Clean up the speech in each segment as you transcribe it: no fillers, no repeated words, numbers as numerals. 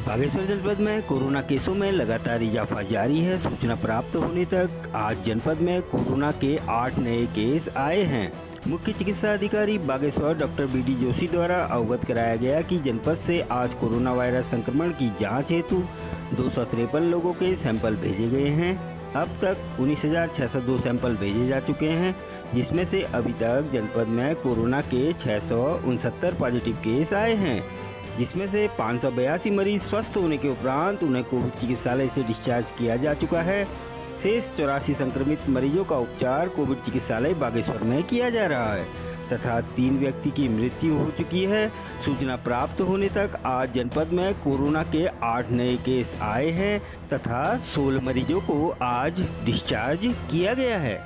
बागेश्वर जनपद में कोरोना केसों में लगातार इजाफा जारी है। सूचना प्राप्त होने तक आज जनपद में कोरोना के 8 नए केस आए हैं। मुख्य चिकित्सा अधिकारी बागेश्वर डॉक्टर बीडी जोशी द्वारा अवगत कराया गया कि जनपद से आज कोरोना वायरस संक्रमण की जांच हेतु 253 लोगों के सैंपल भेजे गए हैं। अब तक 19,602 सैंपल भेजे जा चुके हैं, जिसमें से अभी तक जनपद में कोरोना के 669 पॉजिटिव केस आए हैं, जिसमें से 582 मरीज स्वस्थ होने के उपरांत उन्हें कोविड चिकित्सालय से डिस्चार्ज किया जा चुका है। शेष 84 संक्रमित मरीजों का उपचार कोविड चिकित्सालय बागेश्वर में किया जा रहा है तथा 3 व्यक्ति की मृत्यु हो चुकी है। सूचना प्राप्त होने तक आज जनपद में कोरोना के 8 नए केस आए हैं तथा 16 मरीजों को आज डिस्चार्ज किया गया है।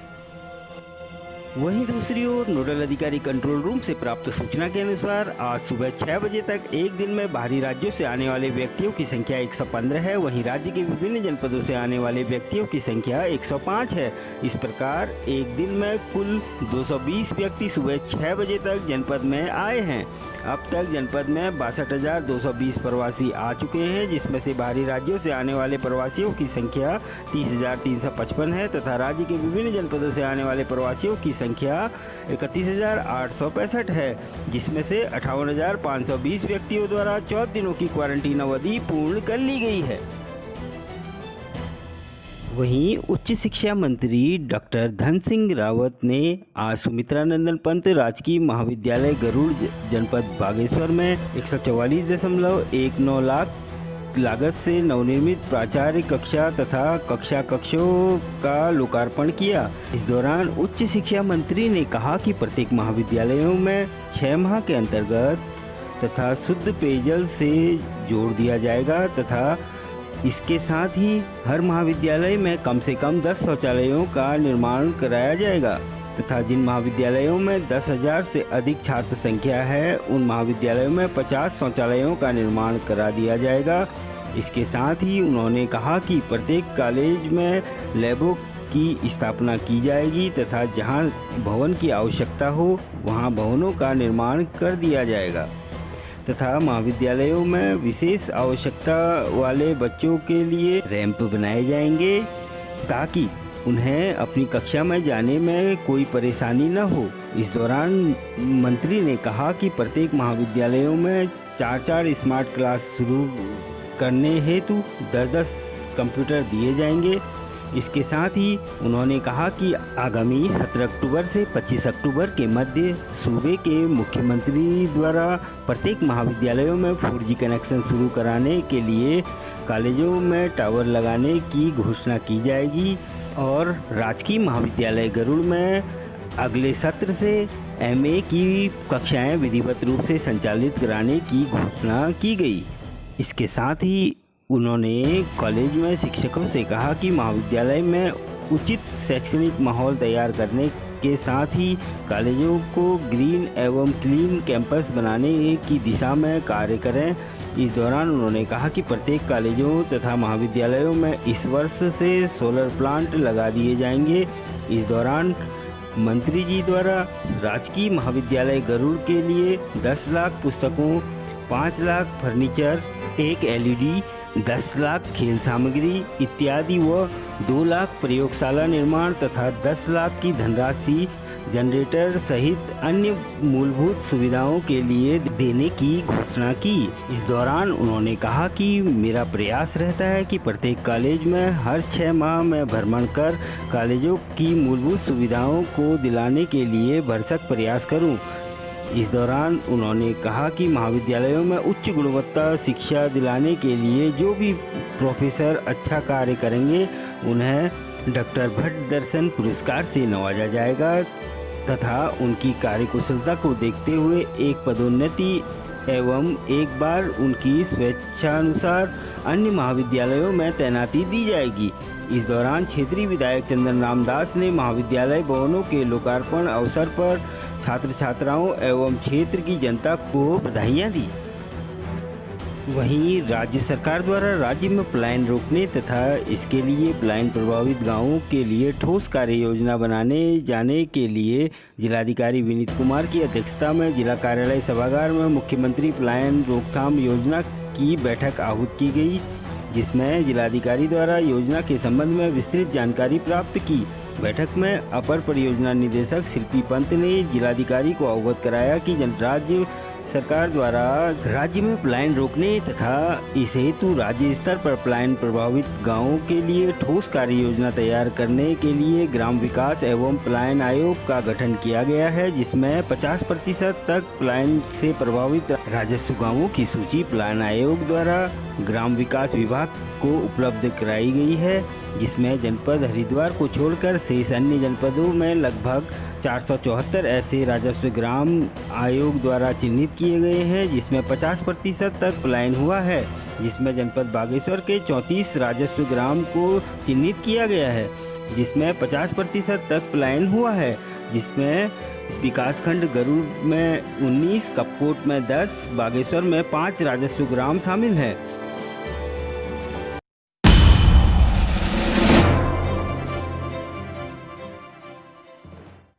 वहीं दूसरी ओर नोडल अधिकारी कंट्रोल रूम से प्राप्त सूचना के अनुसार आज सुबह 6 बजे तक एक दिन में बाहरी राज्यों से आने वाले व्यक्तियों की संख्या 115 है। वहीं राज्य के विभिन्न जनपदों से आने वाले व्यक्तियों की संख्या 105 है। इस प्रकार एक दिन में कुल 220 व्यक्ति सुबह 6 बजे तक जनपद में आए हैं। अब तक जनपद में 62,220 प्रवासी आ चुके हैं, जिसमें से बाहरी राज्यों से आने वाले प्रवासियों की संख्या 30,355 है तथा राज्य के विभिन्न जनपदों से आने वाले प्रवासियों की संख्या 31,865 है, जिसमें से 58,520 व्यक्तियों द्वारा 14 दिनों की क्वारंटीन अवधि पूर्ण कर ली गई है। वहीं उच्च शिक्षा मंत्री डॉक्टर धन सिंह रावत ने आज सुमित्रानंदन पंत राजकीय महाविद्यालय गरुड़ जनपद बागेश्वर में 144.19 लाख लागत से नवनिर्मित प्राचार्य कक्षा तथा कक्षा कक्षों का लोकार्पण किया। इस दौरान उच्च शिक्षा मंत्री ने कहा कि प्रत्येक महाविद्यालयों में 6 माह के अंतर्गत तथा शुद्ध पेयजल से जोड़ दिया जाएगा तथा इसके साथ ही हर महाविद्यालय में कम से कम 10 शौचालयों का निर्माण कराया जाएगा तथा जिन महाविद्यालयों में 10,000 से अधिक छात्र संख्या है उन महाविद्यालयों में 50 शौचालयों का निर्माण करा दिया जाएगा। इसके साथ ही उन्होंने कहा कि प्रत्येक कॉलेज में लैबों की स्थापना की जाएगी तथा जहां भवन की आवश्यकता हो वहां भवनों का निर्माण कर दिया जाएगा तथा महाविद्यालयों में विशेष आवश्यकता वाले बच्चों के लिए रैंप बनाए जाएंगे ताकि उन्हें अपनी कक्षा में जाने में कोई परेशानी न हो। इस दौरान मंत्री ने कहा कि प्रत्येक महाविद्यालयों में 4-4 स्मार्ट क्लास शुरू करने हेतु 10-10 कंप्यूटर दिए जाएंगे। इसके साथ ही उन्होंने कहा कि आगामी 17 अक्टूबर से 25 अक्टूबर के मध्य सूबे के मुख्यमंत्री द्वारा प्रत्येक महाविद्यालयों में 4G कनेक्शन शुरू कराने के लिए कॉलेजों में टावर लगाने की घोषणा की जाएगी और राजकीय महाविद्यालय गरुड़ में अगले सत्र से MA की कक्षाएं विधिवत रूप से संचालित कराने की घोषणा की गई। इसके साथ ही उन्होंने कॉलेज में शिक्षकों से कहा कि महाविद्यालय में उचित शैक्षणिक माहौल तैयार करने के साथ ही कॉलेजों को ग्रीन एवं क्लीन कैंपस बनाने की दिशा में कार्य करें। इस दौरान उन्होंने कहा कि प्रत्येक कॉलेजों तथा महाविद्यालयों में इस वर्ष से सोलर प्लांट लगा दिए जाएंगे। इस दौरान मंत्री जी द्वारा राजकीय महाविद्यालय गरुड़ के लिए 10 लाख पुस्तकों, 5 लाख फर्नीचर, 1 LED, 10 लाख खेल सामग्री इत्यादि व 2 लाख प्रयोगशाला निर्माण तथा 10 लाख की धनराशि जनरेटर सहित अन्य मूलभूत सुविधाओं के लिए देने की घोषणा की। इस दौरान उन्होंने कहा कि मेरा प्रयास रहता है कि प्रत्येक कॉलेज में हर 6 माह में भ्रमण कर कॉलेजों की मूलभूत सुविधाओं को दिलाने के लिए भरसक प्रयास करूं। इस दौरान उन्होंने कहा कि महाविद्यालयों में उच्च गुणवत्ता शिक्षा दिलाने के लिए जो भी प्रोफेसर अच्छा कार्य करेंगे उन्हें डॉक्टर भट्ट दर्शन पुरस्कार से नवाजा जाएगा तथा उनकी कार्यकुशलता को देखते हुए एक पदोन्नति एवं एक बार उनकी स्वेच्छानुसार अन्य महाविद्यालयों में तैनाती दी जाएगी। इस दौरान क्षेत्रीय विधायक चंदन रामदास ने महाविद्यालय भवनों के लोकार्पण अवसर पर छात्र छात्राओं एवं क्षेत्र की जनता को बधाइयां दी। वहीं राज्य सरकार द्वारा राज्य में पलायन रोकने तथा इसके लिए पलायन प्रभावित गांवों के लिए ठोस कार्य योजना बनाने जाने के लिए जिलाधिकारी विनीत कुमार की अध्यक्षता में जिला कार्यालय सभागार में मुख्यमंत्री पलायन रोकथाम योजना की बैठक आहूत की गई, जिसमें जिलाधिकारी द्वारा योजना के संबंध में विस्तृत जानकारी प्राप्त की। बैठक में अपर परियोजना निदेशक शिल्पी पंत ने जिलाधिकारी को अवगत कराया कि राज्य सरकार द्वारा राज्य में पलायन रोकने तथा इस हेतु राज्य स्तर पर पलायन प्रभावित गांवों के लिए ठोस कार्य योजना तैयार करने के लिए ग्राम विकास एवं पलायन आयोग का गठन किया गया है, जिसमें 50% तक पलायन से प्रभावित राजस्व गांवों की सूची पलायन आयोग द्वारा ग्राम विकास विभाग को उपलब्ध कराई गई है, जिसमें जनपद हरिद्वार को छोड़कर शेष अन्य जनपदों में लगभग 474 ऐसे राजस्व ग्राम आयोग द्वारा चिन्हित किए गए हैं, जिसमें 50% तक पलायन हुआ है, जिसमें जनपद बागेश्वर के 34 राजस्व ग्राम को चिन्हित किया गया है, जिसमें 50% तक पलायन हुआ है, जिसमें विकासखंड गरुड़ में 19, कपकोट में 10, बागेश्वर में 5 राजस्व ग्राम शामिल हैं।